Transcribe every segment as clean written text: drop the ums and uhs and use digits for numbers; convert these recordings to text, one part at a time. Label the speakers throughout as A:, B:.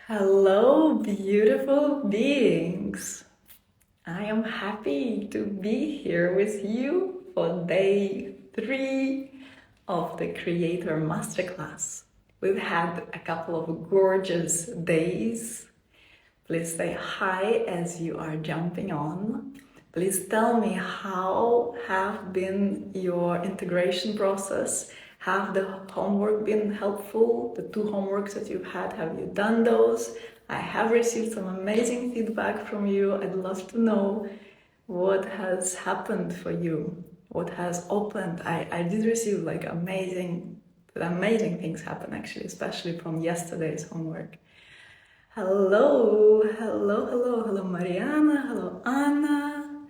A: Hello, beautiful beings. I am happy to be here with you for day 3 of the Creator Masterclass. We've had a couple of gorgeous days. Please say hi as you are jumping on. Please tell me how have been your integration process. Have the homework been helpful? The 2 homeworks that you've had, have you done those? I have received some amazing feedback from you. I'd love to know what has happened for you, what has opened. I did receive like amazing things happen actually, especially from yesterday's homework. Hello, Mariana, hello, Anna,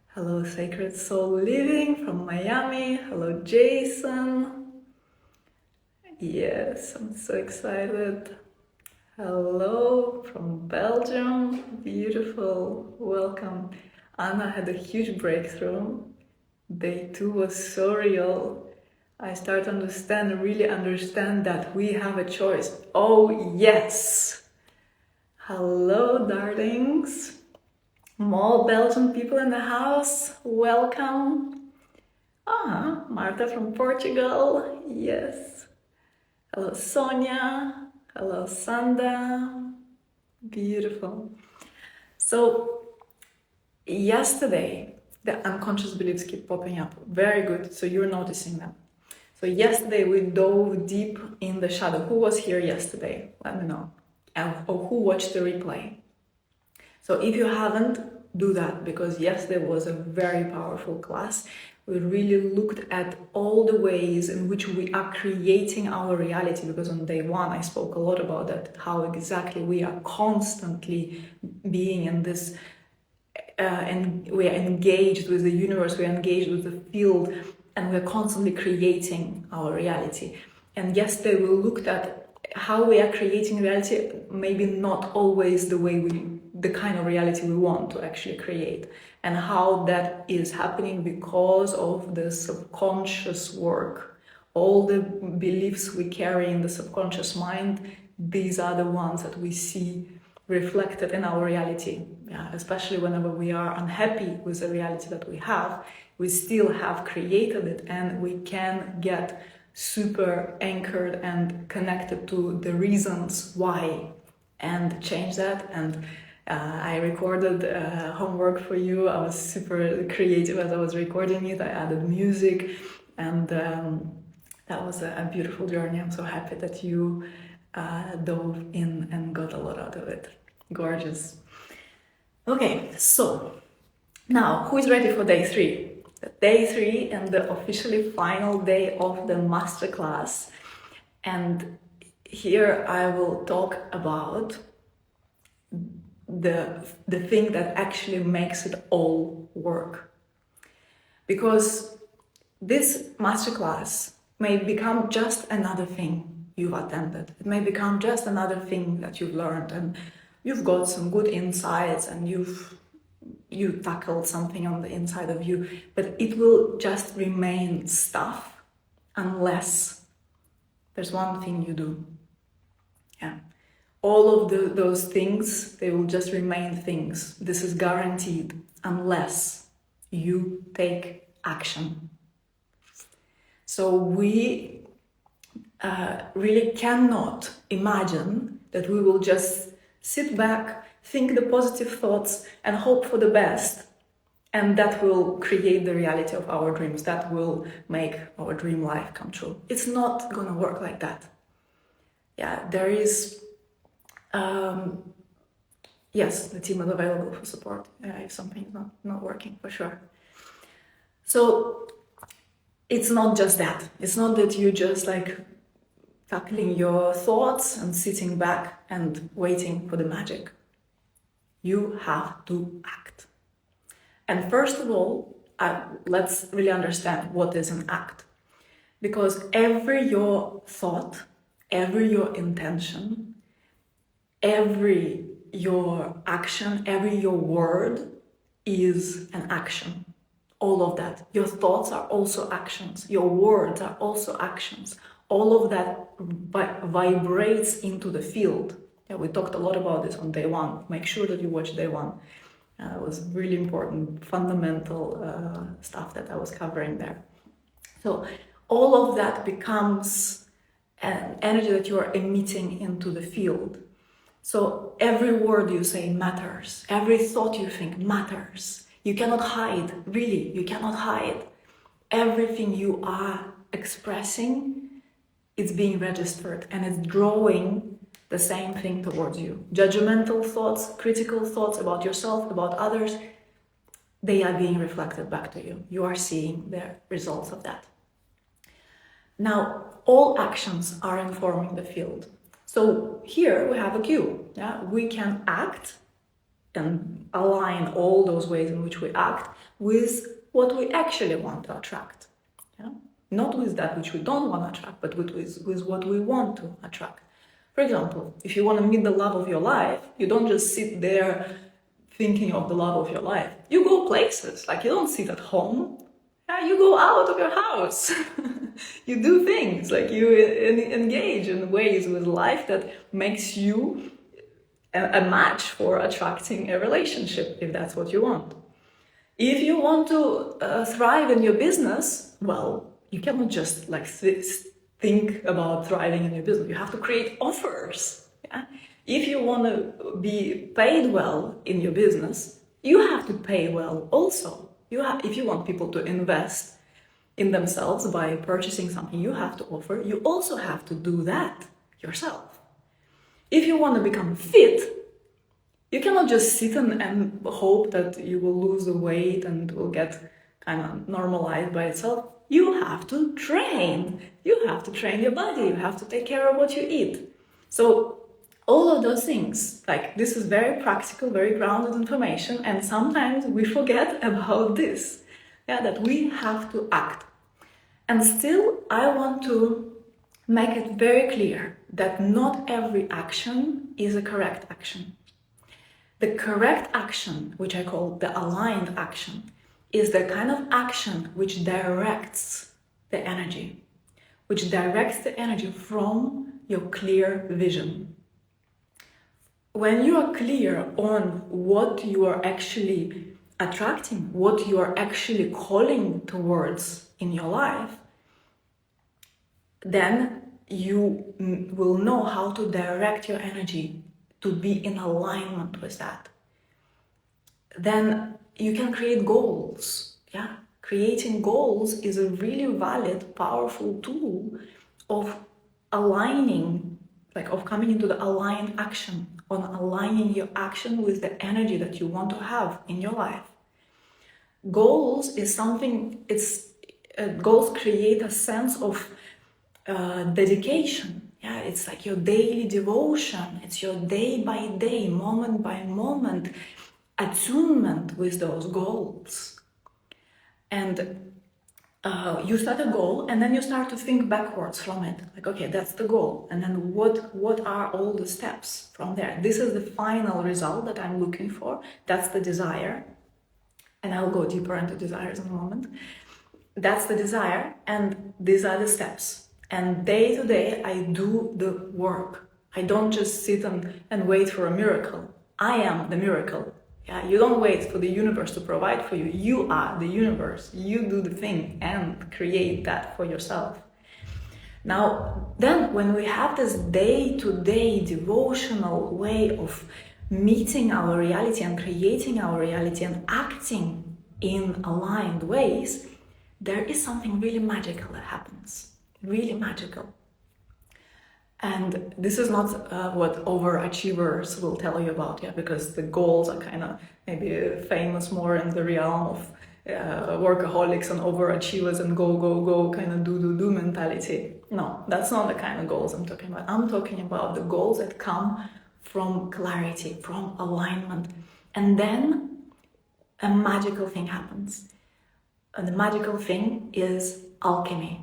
A: hello, Sacred Soul Living from Miami, hello, Jason. Yes, I'm so excited. Hello from Belgium, beautiful, welcome. Anna had a huge breakthrough. Day 2 was so real. I start to really understand that we have a choice. Oh yes! Hello, darlings. More Belgian people in the house. Welcome. Marta from Portugal. Yes. Hello, Sonia. Hello, Sanda. Beautiful. So, yesterday, the unconscious beliefs keep popping up. Very good. So, you're noticing them. So, yesterday, we dove deep in the shadow. Who was here yesterday? Let me know. Or who watched the replay. So if you haven't, do that, because yesterday was a very powerful class. We really looked at all the ways in which we are creating our reality, because on day 1 I spoke a lot about that, how exactly we are constantly being in this and we are engaged with the universe, we are engaged with the field, and we are constantly creating our reality. And yesterday we looked at how we are creating reality, maybe not always the kind of reality we want to actually create, and how that is happening because of the subconscious work. All the beliefs we carry in the subconscious mind, these are the ones that we see reflected in our reality. Especially whenever we are unhappy with the reality that we have, we still have created it, and we can get super anchored and connected to the reasons why and change that. And I recorded homework for you. I was super creative as I was recording it. I added music, and that was a beautiful journey. I'm so happy that you dove in and got a lot out of it. Gorgeous. Okay, so now who is ready for day 3? Day 3 and the officially final day of the masterclass. And here I will talk about the thing that actually makes it all work. Because this masterclass may become just another thing you've attended. It may become just another thing that you've learned, and you've got some good insights, and you tackled something on the inside of you, but it will just remain stuff unless there's one thing you do. All of those things, they will just remain things. This is guaranteed unless you take action. So we really cannot imagine that we will just sit back, think the positive thoughts, and hope for the best, and that will create the reality of our dreams. That will make our dream life come true. It's not gonna work like that. There is yes, the team is available for support if something is not working, for sure. So it's not just that. It's not that you just like tackling your thoughts and sitting back and waiting for the magic. You have to act. And first of all, let's really understand what is an act. Because every your thought, every your intention, every your action, every your word is an action. All of that. Your thoughts are also actions. Your words are also actions. All of that vibrates into the field. Yeah, we talked a lot about this on day one. Make sure that you watch day one. It was really important, fundamental stuff that I was covering there. So all of that becomes an energy that you are emitting into the field. So every word you say matters. Every thought you think matters. You cannot hide, really, you cannot hide. Everything you are expressing, it's being registered and it's drawing the same thing towards you. Judgmental thoughts, critical thoughts about yourself, about others, they are being reflected back to you. You are seeing the results of that. Now, all actions are informing the field. So here we have a cue. Yeah? We can act and align all those ways in which we act with what we actually want to attract. Yeah? Not with that which we don't want to attract, but with what we want to attract. For example, if you want to meet the love of your life, you don't just sit there thinking of the love of your life. You go places, like you don't sit at home. Yeah, you go out of your house. You do things, like you engage in ways with life that makes you a match for attracting a relationship, if that's what you want. If you want to thrive in your business, well, you cannot just like think about thriving in your business. You have to create offers. Yeah? If you want to be paid well in your business, you have to pay well also. If you want people to invest in themselves by purchasing something you have to offer, you also have to do that yourself. If you want to become fit, you cannot just sit and hope that you will lose the weight and will get kind of normalized by itself. You have to train. You have to train your body. You have to take care of what you eat. So all of those things, like this is very practical, very grounded information, and sometimes we forget about this, yeah, that we have to act. And still, I want to make it very clear that not every action is a correct action. The correct action, which I call the aligned action, is the kind of action which directs the energy, from your clear vision. When you are clear on what you are actually attracting, what you are actually calling towards in your life, then you will know how to direct your energy to be in alignment with that. Then you can create goals. Yeah, creating goals is a really valid, powerful tool of aligning, like of coming into the aligned action, on aligning your action with the energy that you want to have in your life. Goals is something, goals create a sense of dedication. Yeah, it's like your daily devotion. It's your day by day, moment by moment attunement with those goals. And you start a goal and then you start to think backwards from it. Like, okay, that's the goal. And then what are all the steps from there? This is the final result that I'm looking for. That's the desire. And I'll go deeper into desires in a moment. That's the desire, and these are the steps. And day to day, I do the work. I don't just sit and wait for a miracle. I am the miracle. Yeah, you don't wait for the universe to provide for you. You are the universe. You do the thing and create that for yourself. Now, then when we have this day-to-day devotional way of meeting our reality and creating our reality and acting in aligned ways, there is something really magical that happens. Really magical. And this is not what overachievers will tell you about, yeah, because the goals are kind of maybe famous more in the realm of workaholics and overachievers and go, kind of do mentality. No, that's not the kind of goals I'm talking about. I'm talking about the goals that come from clarity, from alignment. And then a magical thing happens. And the magical thing is alchemy.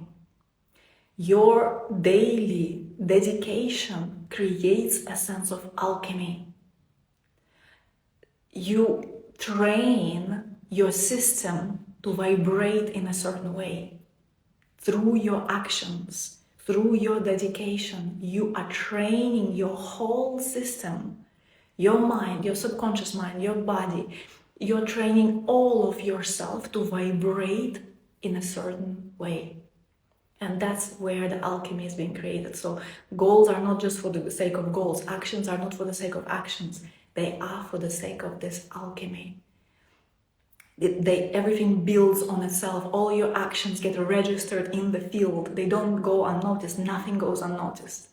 A: Your daily dedication creates a sense of alchemy. You train your system to vibrate in a certain way through your actions, through your dedication, you are training your whole system, your mind, your subconscious mind, your body. You're training all of yourself to vibrate in a certain way. And that's where the alchemy is being created. So goals are not just for the sake of goals. Actions are not for the sake of actions. They are for the sake of this alchemy. Everything builds on itself. All your actions get registered in the field. They don't go unnoticed. Nothing goes unnoticed.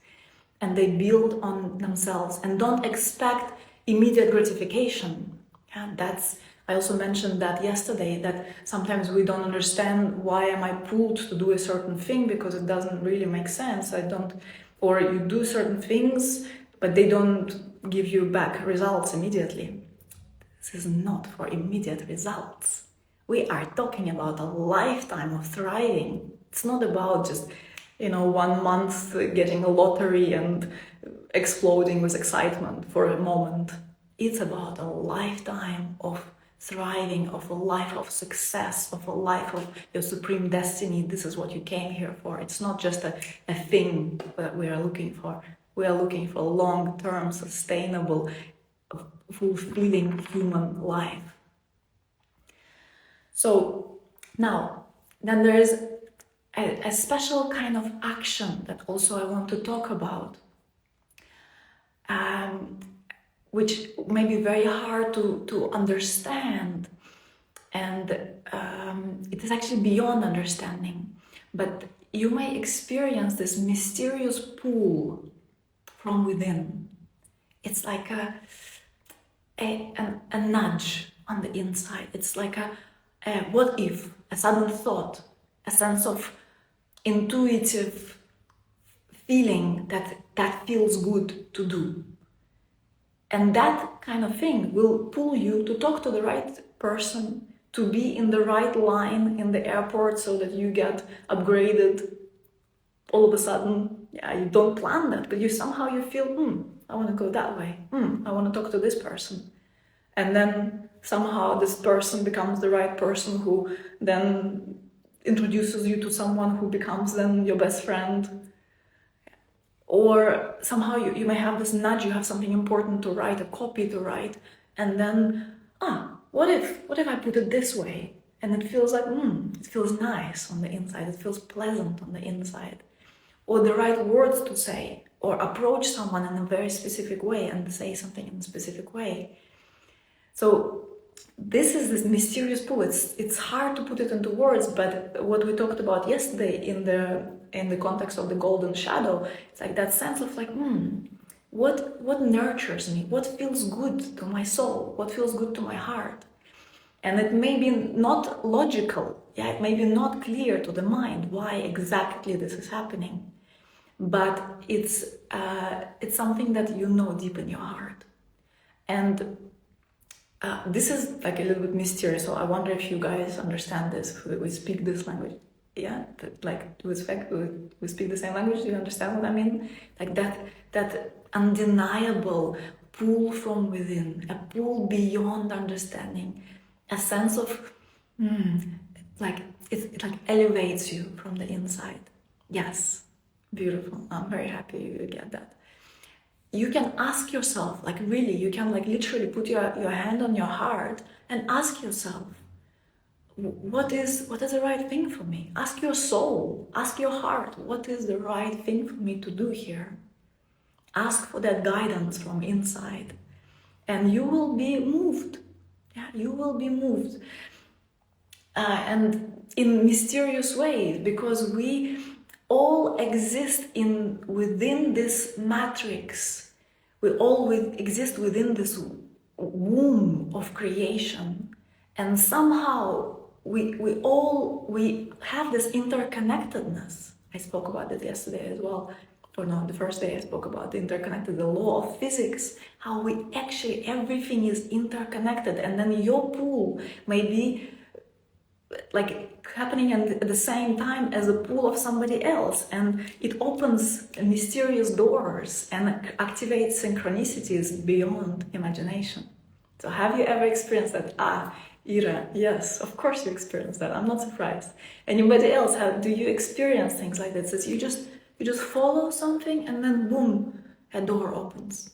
A: And they build on themselves. And don't expect immediate gratification. And I also mentioned that yesterday, that sometimes we don't understand why am I pulled to do a certain thing because it doesn't really make sense. Or you do certain things, but they don't give you back results immediately. This is not for immediate results. We are talking about a lifetime of thriving. It's not about just, 1 month getting a lottery and exploding with excitement for a moment. It's about a lifetime of thriving, of a life of success, of a life of your supreme destiny. This is what you came here for. It's not just a thing that we are looking for. We are looking for a long-term, sustainable, fulfilling human life. So now, then there is a special kind of action that also I want to talk about, which may be very hard to understand, and it is actually beyond understanding. But you may experience this mysterious pull from within. It's like a nudge on the inside. It's like a what if, a sudden thought, a sense of intuitive feeling that feels good to do. And that kind of thing will pull you to talk to the right person, to be in the right line in the airport so that you get upgraded all of a sudden. Yeah, you don't plan that, but you feel, I want to go that way. I want to talk to this person. And then somehow this person becomes the right person who then introduces you to someone who becomes then your best friend. Or somehow you may have this nudge, you have something important to write, a copy to write, and then, what if I put it this way? And it feels like, it feels nice on the inside, it feels pleasant on the inside. Or the right words to say, or approach someone in a very specific way and say something in a specific way. So this is this mysterious pull. It's hard to put it into words, but what we talked about yesterday in the context of the golden shadow, it's like that sense of like, what nurtures me? What feels good to my soul? What feels good to my heart? And it may be not logical, it may be not clear to the mind why exactly this is happening, but it's something that you know deep in your heart. And this is like a little bit mysterious, so I wonder if you guys understand this, we speak this language. Yeah, like we speak the same language. Do you understand what I mean? Like that undeniable pull from within, a pull beyond understanding, a sense of like it like elevates you from the inside. Yes, beautiful. I'm very happy you get that. You can ask yourself, like really, you can like literally put your hand on your heart and ask yourself, what is the right thing for me? Ask your soul, ask your heart, what is the right thing for me to do here? Ask for that guidance from inside, and you will be moved. Yeah, you will be moved. And in mysterious ways, because we all exist within this matrix. We all exist within this womb of creation, and somehow we have this interconnectedness. I spoke about it yesterday as well, or no, the first day I spoke about the law of physics, how everything is interconnected, and then your pool may be like happening at the same time as the pool of somebody else, and it opens mysterious doors and activates synchronicities beyond imagination. So have you ever experienced that? Ira, yes, of course you experienced that. I'm not surprised. Anybody else, do you experience things like that? So you just You just follow something and then boom, a door opens.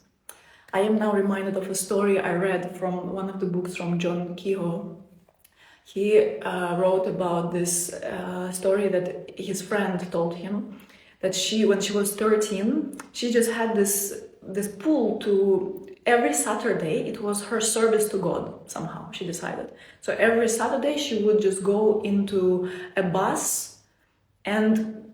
A: I am now reminded of a story I read from one of the books from John Kehoe. He wrote about this story that his friend told him, that when she was 13, she just had this pull to, every Saturday, it was her service to God, somehow, she decided. So every Saturday she would just go into a bus and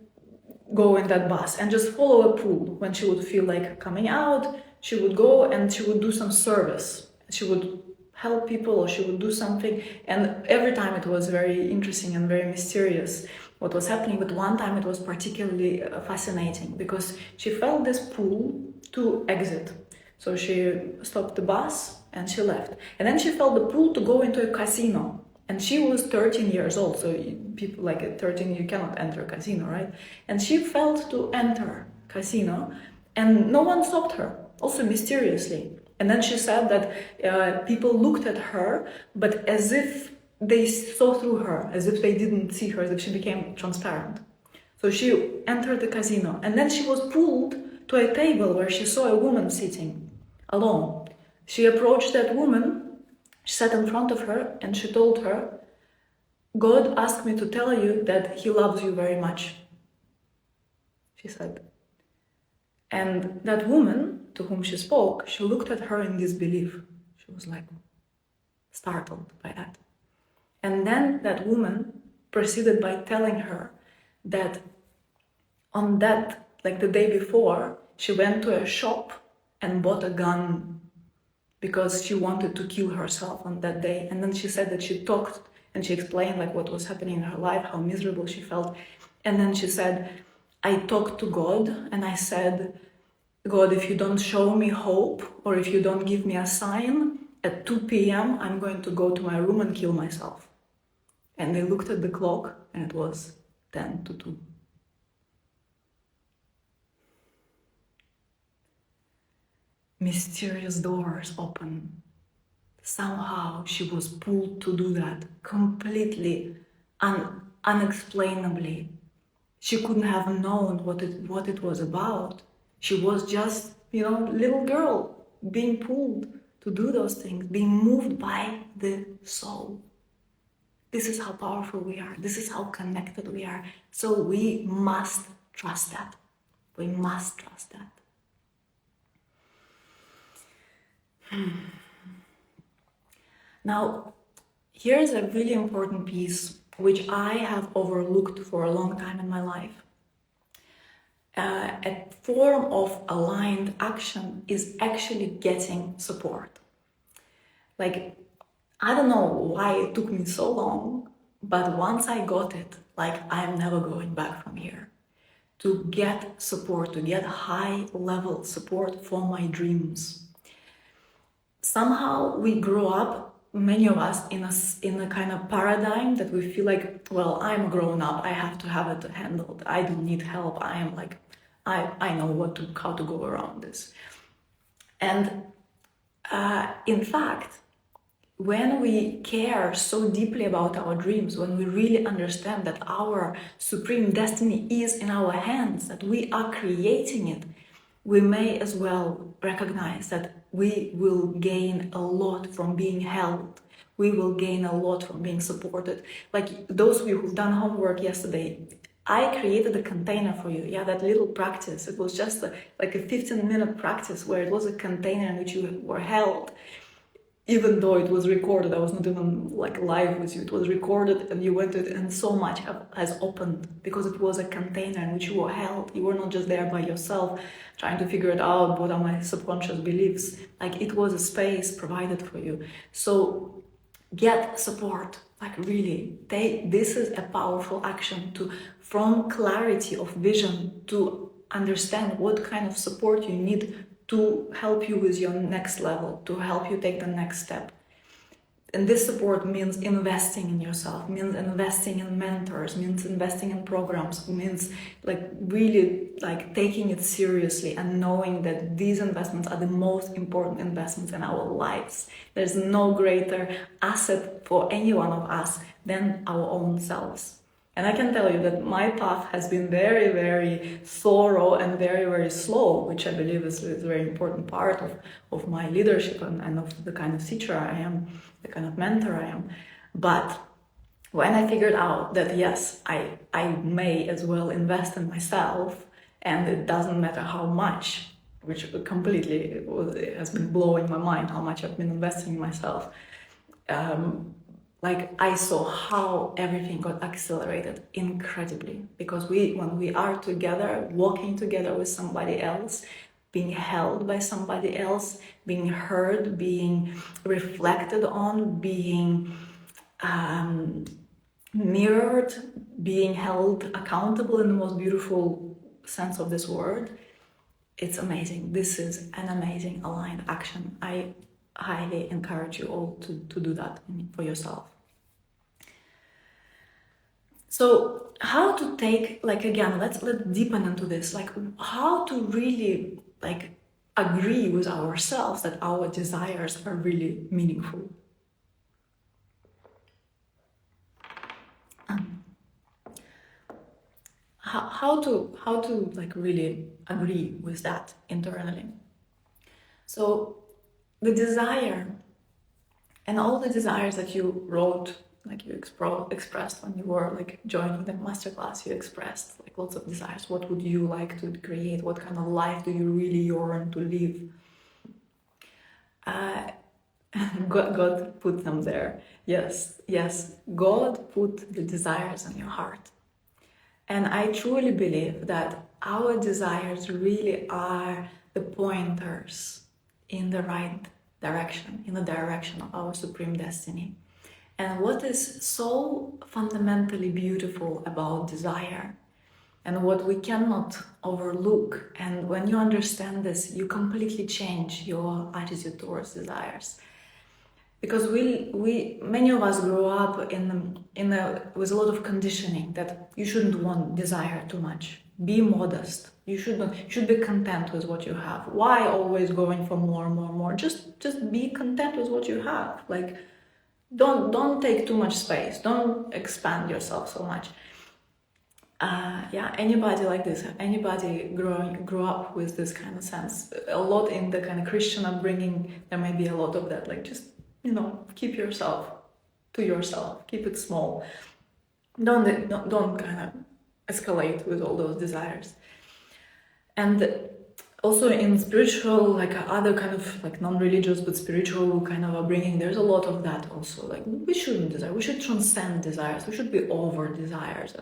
A: go in that bus and just follow a pull. When she would feel like coming out, she would go and she would do some service. She would help people or she would do something, and every time it was very interesting and very mysterious what was happening, but one time it was particularly fascinating because she felt this pull to exit. So she stopped the bus and she left, and then she felt the pull to go into a casino, and she was 13 years old, so people like at 13 you cannot enter a casino, right? And she felt to enter casino and no one stopped her, also mysteriously. And then she said that people looked at her, but as if they saw through her, as if they didn't see her, as if she became transparent. So she entered the casino, and then she was pulled to a table where she saw a woman sitting alone. She approached that woman, she sat in front of her, and she told her, "God asked me to tell you that He loves you very much," she said. And that woman to whom she spoke, she looked at her in disbelief. She was like startled by that. And then that woman proceeded by telling her that on that, like the day before, she went to a shop and bought a gun because she wanted to kill herself on that day. And then she said that she talked and she explained like what was happening in her life, how miserable she felt. And then she said, "I talked to God and I said, God, if you don't show me hope or if you don't give me a sign, at 2 p.m. I'm going to go to my room and kill myself." And they looked at the clock and it was 10 to 2. Mysterious doors open. Somehow she was pulled to do that completely, unexplainably. She couldn't have known what it was about. She was just, little girl being pulled to do those things, being moved by the soul. This is how powerful we are. This is how connected we are. So we must trust that. We must trust that. Now, here's a really important piece which I have overlooked for a long time in my life. A form of aligned action is actually getting support. Like, I don't know why it took me so long, but once I got it, like, I'm never going back from here. To get support, to get high-level support for my dreams. Somehow we grow up, many of us, in a kind of paradigm that we feel like, well, I'm grown up, I have to have it handled, I don't need help, I am like, I know how to go around this. And in fact, when we care so deeply about our dreams, when we really understand that our supreme destiny is in our hands, that we are creating it, we may as well recognize that we will gain a lot from being held. We will gain a lot from being supported. Like those of you who've done homework yesterday, I created a container for you. Yeah, that little practice. It was just like a 15-minute practice where it was a container in which you were held. Even though it was recorded, I was not even like live with you. It was recorded and you went to it, and so much has opened because it was a container in which you were held. You were not just there by yourself trying to figure it out. What are my subconscious beliefs? Like it was a space provided for you. So get support. Like really, this is a powerful action from clarity of vision to understand what kind of support you need to help you with your next level, to help you take the next step. And this support means investing in yourself, means investing in mentors, means investing in programs, means like really like taking it seriously and knowing that these investments are the most important investments in our lives. There's no greater asset for any one of us than our own selves. And I can tell you that my path has been very, very thorough and very, very slow, which I believe is a very important part of my leadership and of the kind of teacher I am, the kind of mentor I am. But when I figured out that yes, I may as well invest in myself, and it doesn't matter how much, which completely has been blowing my mind, how much I've been investing in myself. Like I saw how everything got accelerated incredibly, because when we are together, walking together with somebody else, being held by somebody else, being heard, being reflected on, being mirrored, being held accountable in the most beautiful sense of this word, it's amazing. This is an amazing aligned action. I highly encourage you all to do that for yourself. So how to take, like, again, let's deepen into this, like how to really like agree with ourselves that our desires are really meaningful. How to like really agree with that internally. So the desire and all the desires that you wrote, like you expressed when you were like joining the masterclass, you expressed like lots of desires. What would you like to create? What kind of life do you really yearn to live? God put them there. Yes, God put the desires in your heart. And I truly believe that our desires really are the pointers in the right direction, in the direction of our supreme destiny. And what is so fundamentally beautiful about desire, and what we cannot overlook, and when you understand this, you completely change your attitude towards desires. Because many of us grow up with a lot of conditioning that you shouldn't want desire too much. Be modest. You should be content with what you have. Why always going for more and more and more? Just be content with what you have. Like, don't take too much space. Don't expand yourself so much. Anybody like this, anybody grew up with this kind of sense, a lot in the kind of Christian upbringing, there may be a lot of that, like just, keep yourself to yourself, keep it small. Don't kind of escalate with all those desires. And also in spiritual, like other kind of like non-religious but spiritual kind of upbringing, there's a lot of that also. Like we shouldn't desire, we should transcend desires, we should be over desires.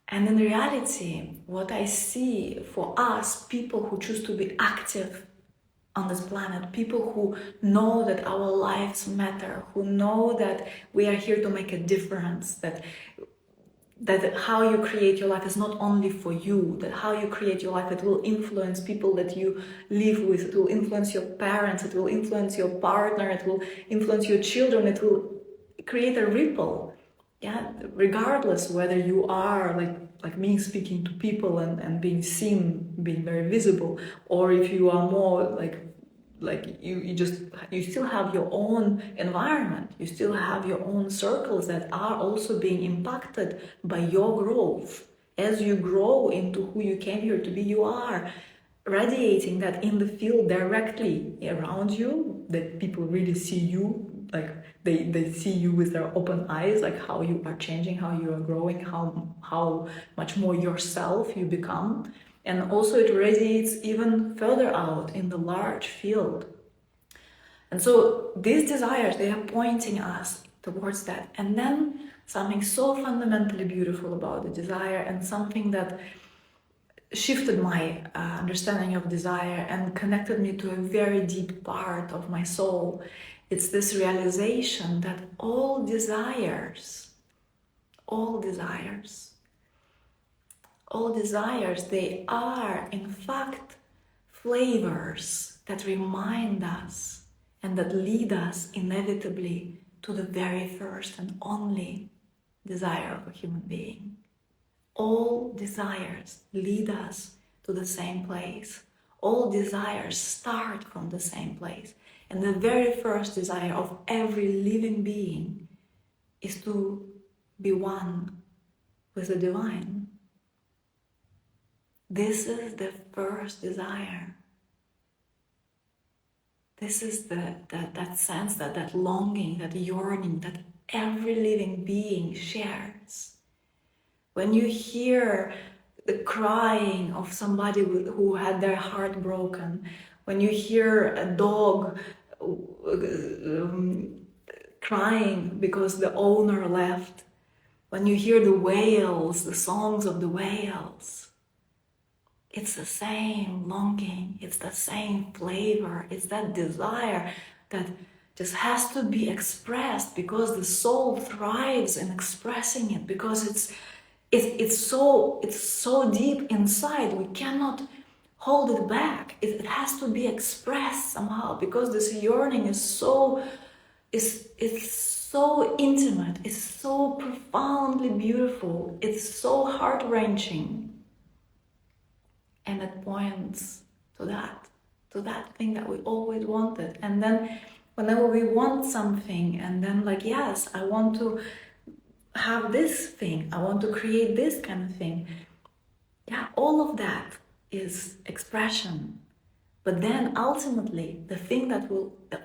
A: And in reality, what I see for us, people who choose to be active on this planet, people who know that our lives matter, who know that we are here to make a difference, that how you create your life is not only for you, that how you create your life, it will influence people that you live with, it will influence your parents, it will influence your partner, it will influence your children, it will create a ripple. Yeah, regardless whether you are like me speaking to people and being seen, being very visible, or if you are more like you still have your own environment, you still have your own circles that are also being impacted by your growth. As you grow into who you came here to be, you are radiating that in the field directly around you, that people really see you, like they see you with their open eyes, like how you are changing, how you are growing, how much more yourself you become. And also it radiates even further out in the large field. And so these desires, they are pointing us towards that. And then something so fundamentally beautiful about the desire, and something that shifted my understanding of desire and connected me to a very deep part of my soul. It's this realization that all desires, they are in fact flavors that remind us and that lead us inevitably to the very first and only desire of a human being. All desires lead us to the same place. All desires start from the same place. And the very first desire of every living being is to be one with the divine. This is the first desire. This is that sense, that longing, that yearning that every living being shares. When you hear the crying of somebody who had their heart broken, when you hear a dog crying because the owner left, when you hear the whales, the songs of the whales, it's the same longing, it's the same flavor, it's that desire that just has to be expressed because the soul thrives in expressing it, because it's so deep inside, we cannot hold it back. It has to be expressed somehow, because this yearning is so intimate, it's so profoundly beautiful, it's so heart-wrenching. And it points to that thing that we always wanted. And then whenever we want something, and then like, yes, I want to have this thing, I want to create this kind of thing. Yeah, all of that is expression. But then ultimately, the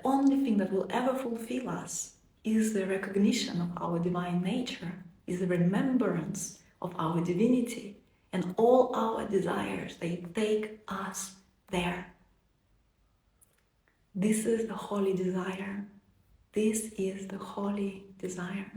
A: only thing that will ever fulfill us is the recognition of our divine nature, is the remembrance of our divinity. And all our desires, they take us there. This is the holy desire. This is the holy desire.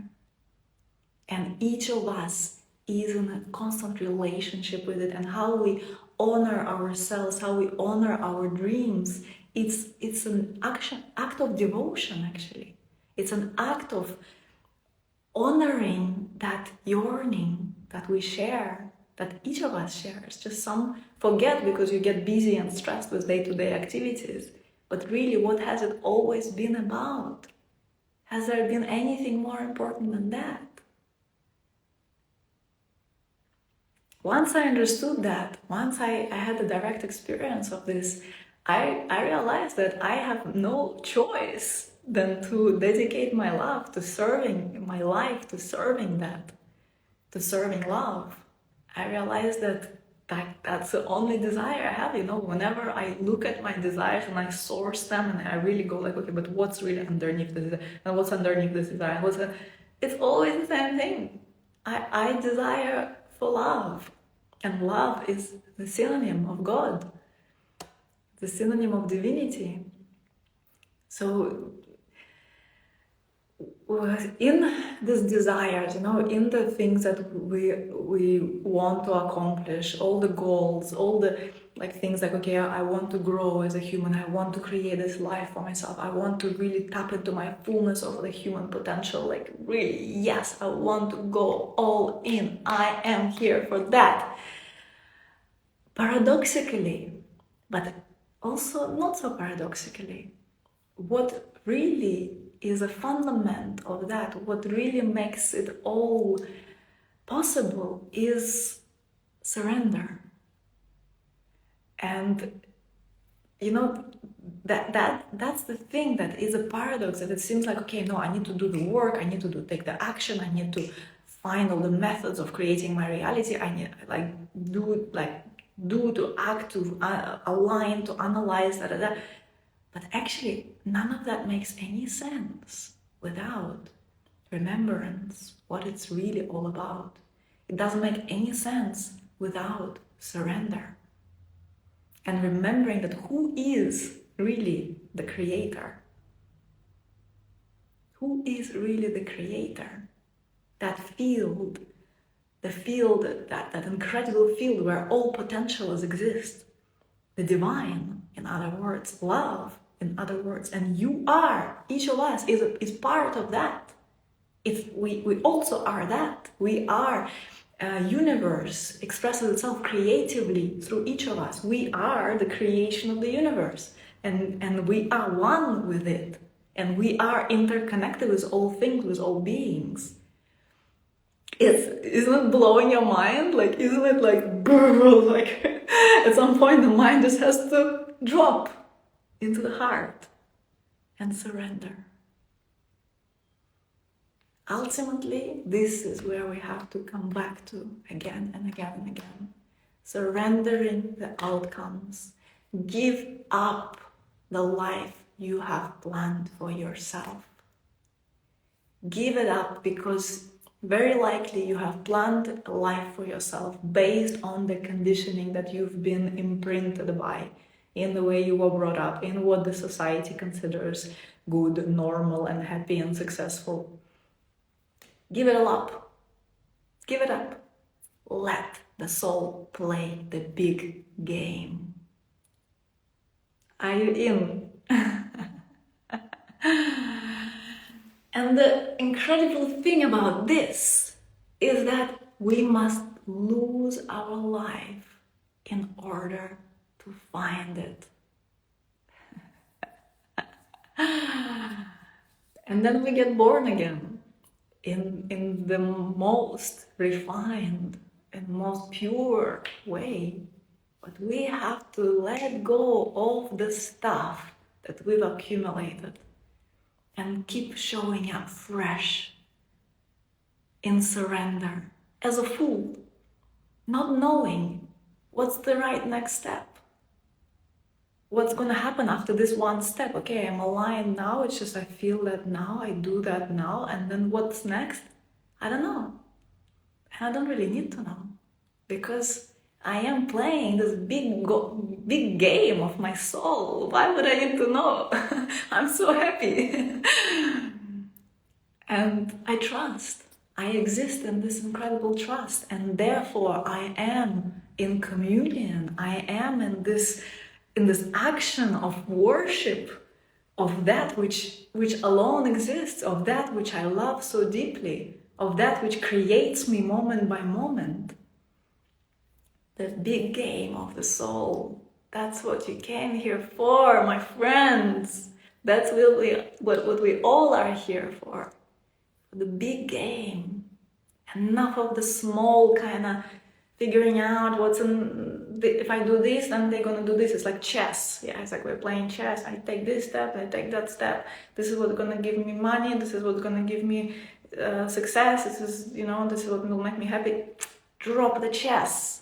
A: And each of us is in a constant relationship with it. And how we honor ourselves, how we honor our dreams, it's an act of devotion, actually. It's an act of honoring that yearning that we share, that each of us shares. Just some forget because you get busy and stressed with day-to-day activities. But really, what has it always been about? Has there been anything more important than that? Once I understood that, once I had a direct experience of this, I realized that I have no choice than to dedicate my love to serving, my life to serving that, to serving love. I realized that that's the only desire I have, whenever I look at my desires and I source them and I really go like, okay, but what's really underneath this, and what's underneath this desire, it's always the same thing. I desire for love, and love is the synonym of God, the synonym of divinity. So in these desires, in the things that we want to accomplish, all the goals, all the things like, okay, I want to grow as a human, I want to create this life for myself, I want to really tap into my fullness of the human potential, really, yes, I want to go all in, I am here for that. Paradoxically, but also not so paradoxically, what really is a fundament of that, what really makes it all possible, is surrender. And that's the thing that is a paradox, that it seems like, okay, no, I need to do the work, I need to take the action, I need to find all the methods of creating my reality, I need do to act, to align, to analyze, But actually, none of that makes any sense without remembrance, what it's really all about. It doesn't make any sense without surrender. And remembering that who is really the creator? Who is really the creator? That field, that incredible field where all potentials exist. The divine, in other words, love, in other words, and you are, each of us is part of that. We also are that. We are a universe expresses itself creatively through each of us. We are the creation of the universe, and we are one with it, and we are interconnected with all things, with all beings. Isn't it blowing your mind? Isn't it at some point the mind just has to drop into the heart and surrender. Ultimately, this is where we have to come back to again and again and again. Surrendering the outcomes. Give up the life you have planned for yourself. Give it up, because very likely you have planned a life for yourself based on the conditioning that you've been imprinted by, in the way you were brought up, in what the society considers good, normal, and happy and successful. Give it all up. Give it up. Let the soul play the big game. Are you in? And the incredible thing about this is that we must lose our life in order to find it. And then we get born again in the most refined and most pure way. But we have to let go of the stuff that we've accumulated and keep showing up fresh in surrender as a fool, not knowing what's the right next step. What's going to happen after this one step? Okay, I'm aligned now, it's just I feel that now, I do that now, and then what's next? I don't know. And I don't really need to know, because I am playing this big game of my soul. Why would I need to know? I'm so happy. And I trust. I exist in this incredible trust, and therefore I am in communion. I am in this action of worship of that which alone exists, of that which I love so deeply, of that which creates me moment by moment. The big game of the soul. That's what you came here for, my friends. That's really what we all are here for. The big game. Enough of the small kind of figuring out what's in, if I do this, then they're gonna do this. It's like chess. Yeah, it's like we're playing chess. I take this step, I take that step. This is what's gonna give me money. This is what's gonna give me success. This is what will make me happy. Drop the chess.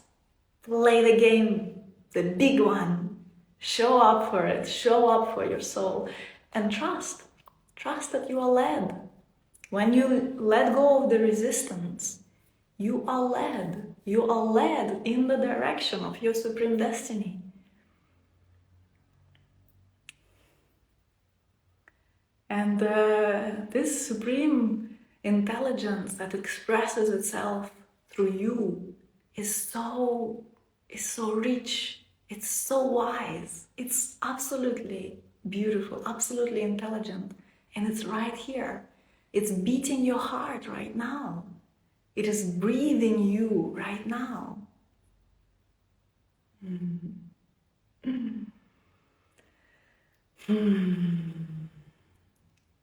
A: Play the game, the big one. Show up for it. Show up for your soul. And trust. Trust that you are led. When you let go of the resistance, you are led. You are led in the direction of your supreme destiny. And this supreme intelligence that expresses itself through you is so rich, it's so wise, it's absolutely beautiful, absolutely intelligent, and it's right here. It's beating your heart right now. It is breathing you right now.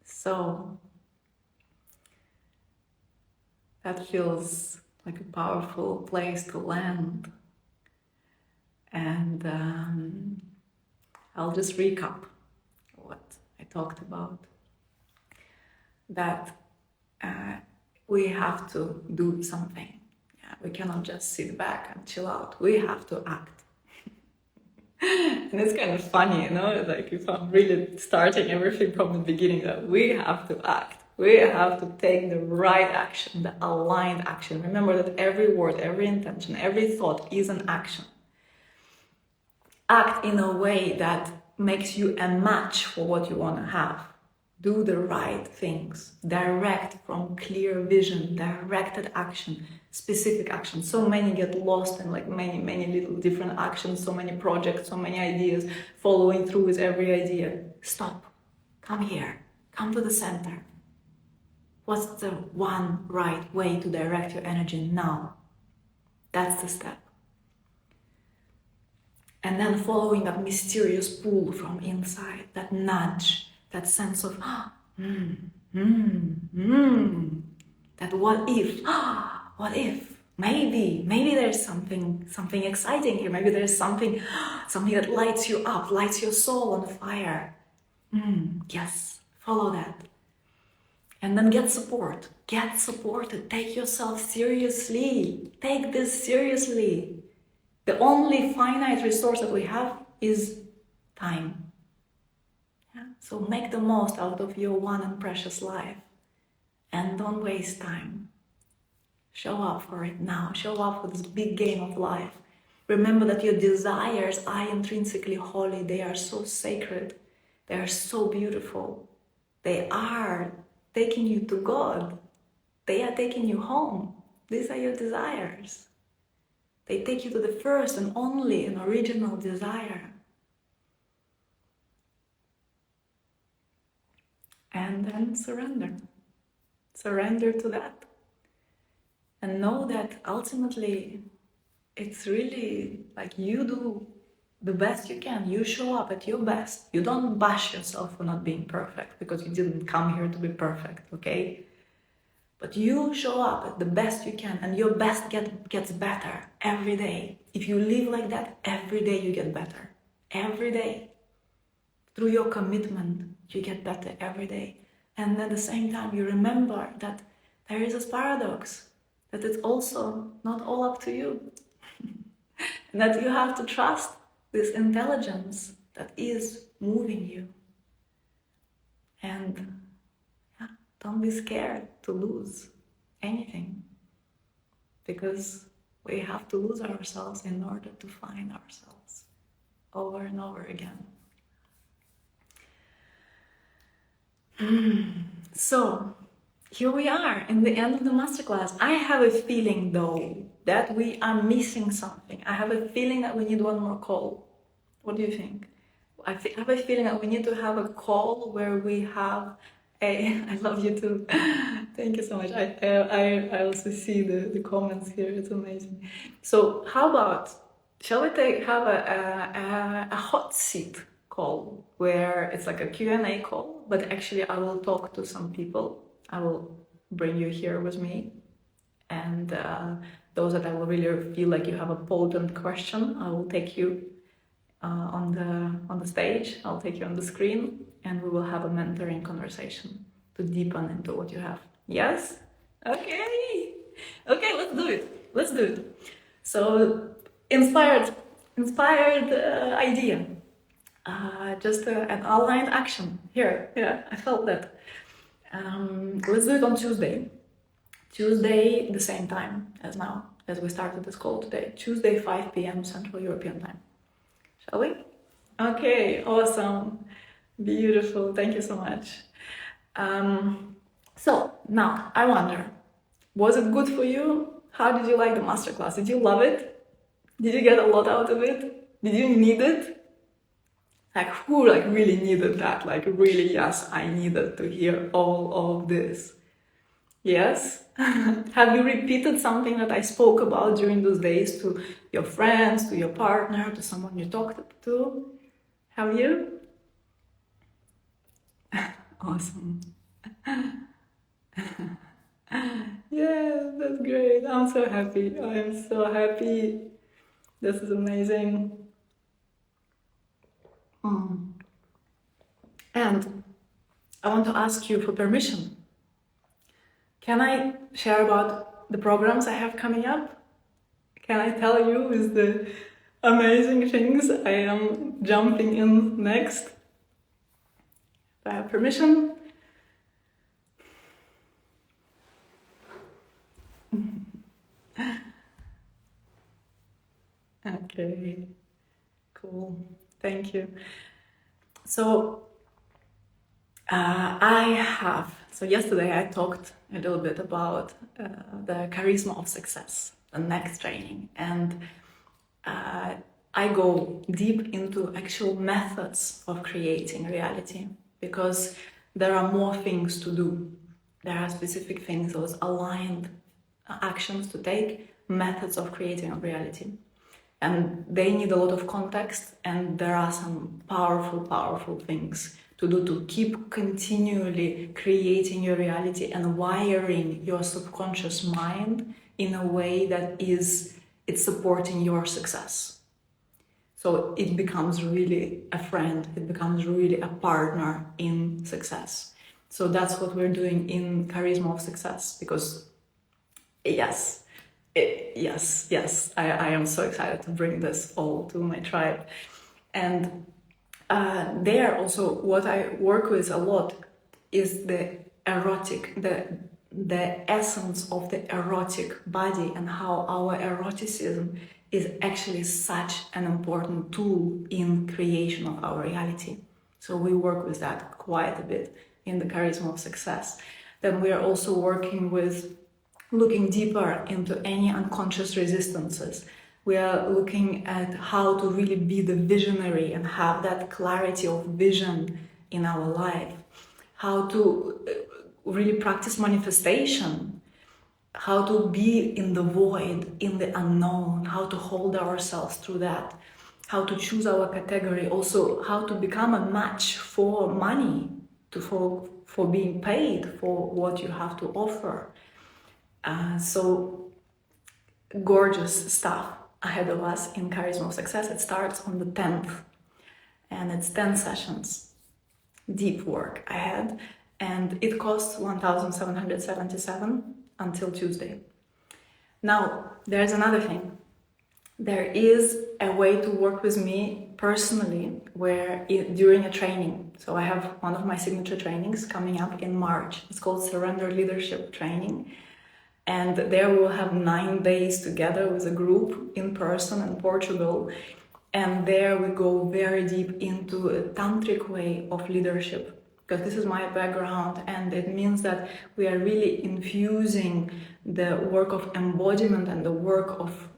A: So that feels like a powerful place to land. And I'll just recap what I talked about. That we have to do something. Yeah, we cannot just sit back and chill out. We have to act. And it's kind of funny, you know, like if I'm really starting everything from the beginning, that we have to act. We have to take the right action, the aligned action. Remember that every word, every intention, every thought is an action. Act in a way that makes you a match for what you want to have. Do the right things. Direct from clear vision, directed action, specific action. So many get lost in like many little different actions, so many projects, so many ideas, following through with every idea. Stop. Come here. Come to the center. What's the one right way to direct your energy now? That's the step. And then following that mysterious pull from inside, that nudge, that sense of, that what if, maybe there's something exciting here, maybe there's something that lights you up, lights your soul on fire. Yes, follow that. And then get support. Get supported. Take yourself seriously. Take this seriously. The only finite resource that we have is time. Yeah? So make the most out of your one and precious life. And don't waste time. Show up for it now. Show up for this big game of life. Remember that your desires are intrinsically holy. They are so sacred. They are so beautiful. They are taking you to God. They are taking you home. These are your desires. They take you to the first and only and original desire. And then surrender. Surrender to that. And know that ultimately it's really like you do the best you can. You show up at your best. You don't bash yourself for not being perfect because you didn't come here to be perfect, okay? But you show up at the best you can, and your best gets better every day. If you live like that, every day you get better. Every day. Through your commitment, you get better every day. And at the same time, you remember that there is this paradox, that it's also not all up to you. And that you have to trust this intelligence that is moving you. And don't be scared to lose anything, because we have to lose ourselves in order to find ourselves over and over again. So, here we are in the end of the masterclass. I have a feeling though that we are missing something. I have a feeling that we need one more call. What do you think? I have a feeling that we need to have a call where we have I love you too. Thank you so much. I also see the comments here. It's amazing. So how about, shall we have a hot seat call where it's like a Q&A call, but actually I will talk to some people. I will bring you here with me, and those that I will really feel like you have a potent question, I will take you on the stage. I'll take you on the screen, and we will have a mentoring conversation to deepen into what you have. Yes? Okay, let's do it. Let's do it. So, inspired idea. Just an aligned action. Here, I felt that. Let's do it on Tuesday. Tuesday, the same time as now, as we started this call today. Tuesday, 5 p.m. Central European Time. Shall we? Okay, awesome. Beautiful. Thank you so much. So now I wonder, was it good for you? How did you like the masterclass? Did you love it? Did you get a lot out of it? Did you need it? Like, who really needed that? Like, really, yes, I needed to hear all of this. Yes? Have you repeated something that I spoke about during those days to your friends, to your partner, to someone you talked to? Have you? Awesome. Yeah, that's great. I'm so happy. I'm so happy. This is amazing. And I want to ask you for permission. Can I share about the programs I have coming up? Can I tell you with the amazing things I am jumping in next? Do I have permission? Okay, cool. Thank you. So yesterday I talked a little bit about the charisma of success, the next training, and I go deep into actual methods of creating reality, because there are more things to do. There are specific things, those aligned actions to take, methods of creating a reality. And they need a lot of context, and there are some powerful things to do to keep continually creating your reality and wiring your subconscious mind in a way that it's supporting your success. So it becomes really a friend, it becomes really a partner in success. So that's what we're doing in Charisma of Success, because yes, I am so excited to bring this all to my tribe. And there also what I work with a lot is the erotic, the essence of the erotic body, and how our eroticism is actually such an important tool in creation of our reality. So we work with that quite a bit in the Charisma of Success. Then we are also working with looking deeper into any unconscious resistances. We are looking at how to really be the visionary and have that clarity of vision in our life. How to really practice manifestation. How to be in the void, in the unknown. How to hold ourselves through that. How to choose our category. Also, how to become a match for money, for being paid for what you have to offer. So gorgeous stuff ahead of us in Charisma of Success. It starts on the 10th, and it's 10 sessions, deep work ahead, and it costs $1,777 until Tuesday. Now, there's another thing. There is a way to work with me personally during a training. So I have one of my signature trainings coming up in March. It's called Surrender Leadership Training. And there we will have 9 days together with a group in person in Portugal. And there we go very deep into a tantric way of leadership, because this is my background, and it means that we are really infusing the work of embodiment and the work of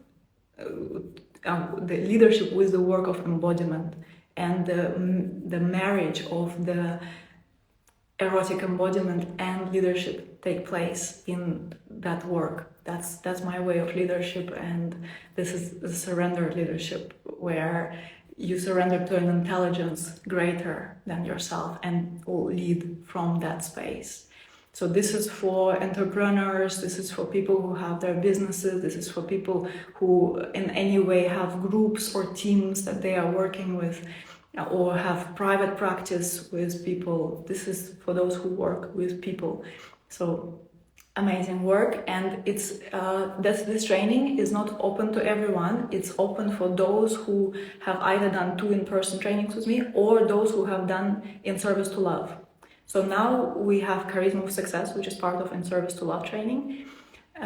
A: the leadership with the work of embodiment, and the marriage of the erotic embodiment and leadership take place in that work. That's my way of leadership, and this is the surrender leadership, where you surrender to an intelligence greater than yourself and lead from that space. So this is for entrepreneurs, this is for people who have their businesses, this is for people who in any way have groups or teams that they are working with, or have private practice with people. This is for those who work with people. So amazing work, and it's this training is not open to everyone. It's open for those who have either done 2 in-person trainings with me, or those who have done In Service to Love. So now we have Charisma of Success, which is part of In Service to Love training.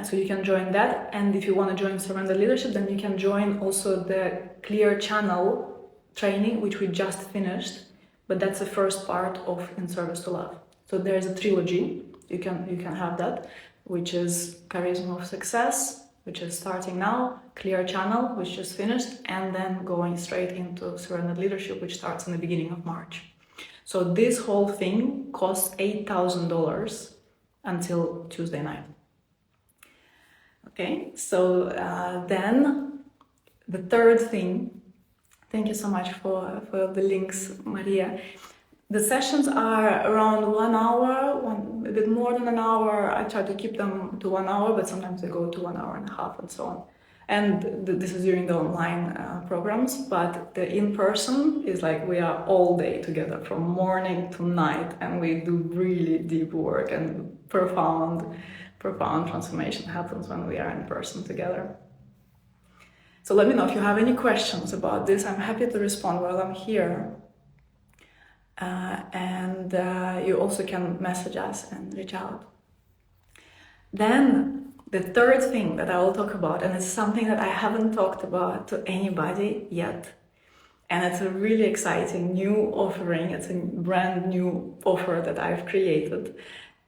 A: So you can join that, and if you want to join Surrender Leadership, then you can join also the Clear Channel training, which we just finished, but that's the first part of In Service to Love. So there's a trilogy. You can have that, which is Charisma of Success, which is starting now, Clear Channel, which just finished, and then going straight into Surrender Leadership, which starts in the beginning of March. So this whole thing costs $8,000 until Tuesday night. Okay, so then the third thing, thank you so much for the links, Maria. The sessions are around 1 hour, a bit more than an hour. I try to keep them to 1 hour, but sometimes they go to 1 hour and a half and so on. And this is during the online programs, but the in-person is like we are all day together from morning to night, and we do really deep work, and profound transformation happens when we are in person together. So let me know if you have any questions about this. I'm happy to respond while I'm here. And you also can message us and reach out. Then the third thing that I will talk about, and it's something that I haven't talked about to anybody yet, and it's a really exciting new offering. It's a brand new offer that I've created,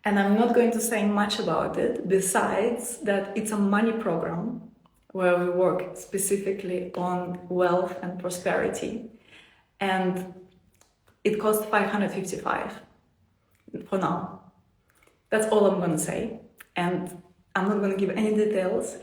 A: and I'm not going to say much about it besides that it's a money program where we work specifically on wealth and prosperity, and it costs $555 for now. That's all I'm going to say, and I'm not going to give any details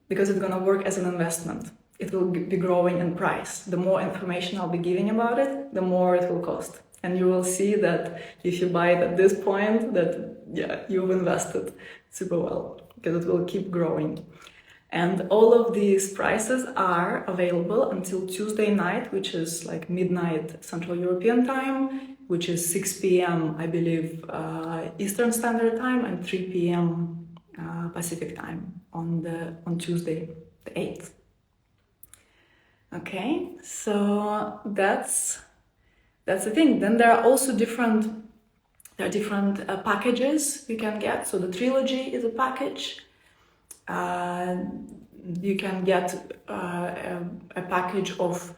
A: because it's going to work as an investment. It will be growing in price. The more information I'll be giving about it, the more it will cost. And you will see that if you buy it at this point, that yeah, you've invested super well, because it will keep growing. And all of these prices are available until Tuesday night, which is like midnight Central European time, which is 6 p.m. I believe Eastern Standard Time, and 3 p.m. Pacific Time on Tuesday, the 8th. Okay, so that's the thing. Then there are also different packages you can get. So the trilogy is a package. You can get a package of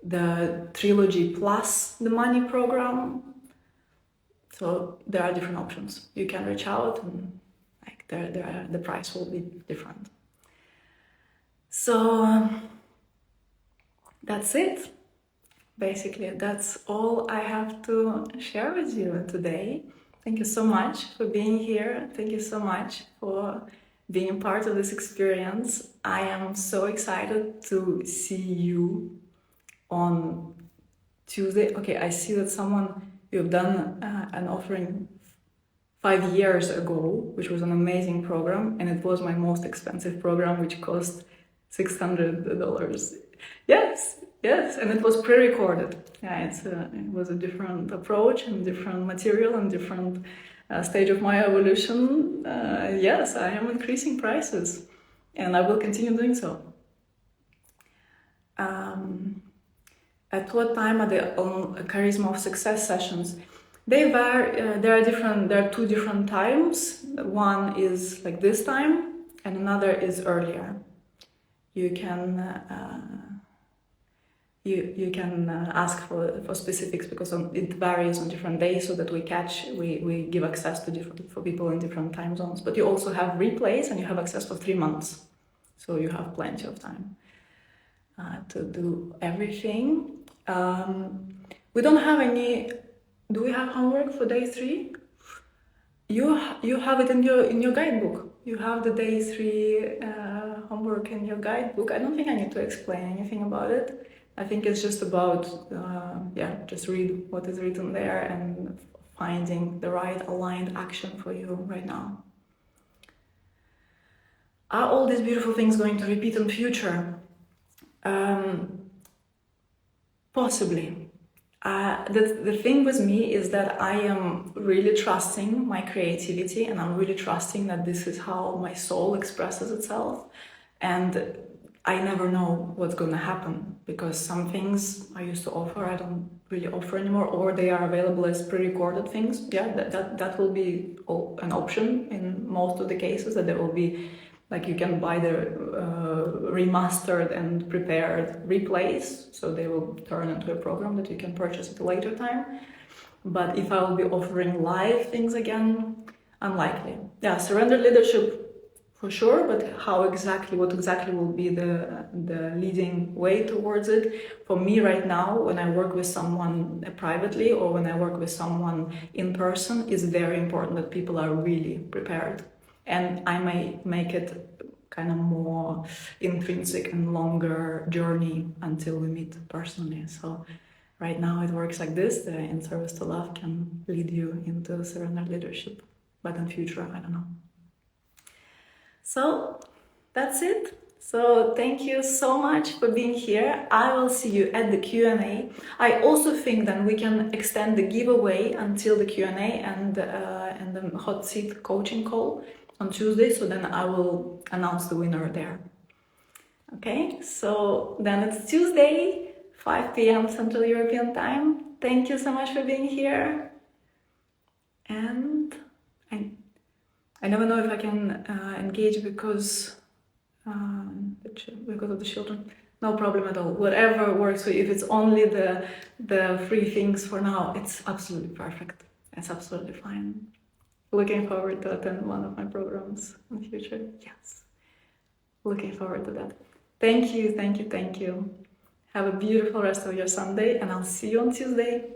A: the trilogy plus the money program. So there are different options. You can reach out, and like the price will be different. So that's it. Basically, that's all I have to share with you today. Thank you so much for being here. Thank you so much for being part of this experience. I am so excited to see you on Tuesday. Okay, I see that you've done an offering 5 years ago, which was an amazing program, and it was my most expensive program, which cost $600. Yes, and it was pre-recorded. Yeah, it was a different approach and different material and different stage of my evolution. Yes, I am increasing prices, and I will continue doing so. At what time are the Charisma of Success sessions? They vary. There are 2 different times. One is like this time, and another is earlier. You can you can ask for specifics, because it varies on different days, so that we give access to for people in different time zones. But you also have replays, and you have access for 3 months, so you have plenty of time to do everything. We don't have any. Do we have homework for day 3? You have it in your guidebook. You have the day 3 homework in your guidebook. I don't think I need to explain anything about it. I think it's just about just read what is written there and finding the right aligned action for you right now. Are all these beautiful things going to repeat in future? Possibly. The thing with me is that I am really trusting my creativity, and I'm really trusting that this is how my soul expresses itself, and I never know what's going to happen, because some things I used to offer I don't really offer anymore, or they are available as pre-recorded things. Yeah, that will be an option in most of the cases, that there will be, like, you can buy the remastered and prepared replays, so they will turn into a program that you can purchase at a later time. But if I will be offering live things again, unlikely. Yeah, surrender leadership for sure, but what exactly will be the leading way towards it? For me right now, when I work with someone privately, or when I work with someone in person, it's very important that people are really prepared. And I may make it kind of more intrinsic and longer journey until we meet personally. So right now it works like this. The In Service to Love can lead you into surrender leadership, but in future, I don't know. So that's it. So thank you so much for being here. I will see you at the Q&A. I also think that we can extend the giveaway until the Q&A and the hot seat coaching call on Tuesday. So then I will announce the winner there. Okay, so then it's Tuesday, 5 p.m. Central European Time. Thank you so much for being here. And I never know if I can engage because of the children. No problem at all. Whatever works for you. If it's only the free things for now, it's absolutely perfect. It's absolutely fine. Looking forward to attend one of my programs in the future. Yes. Looking forward to that. Thank you. Have a beautiful rest of your Sunday, and I'll see you on Tuesday.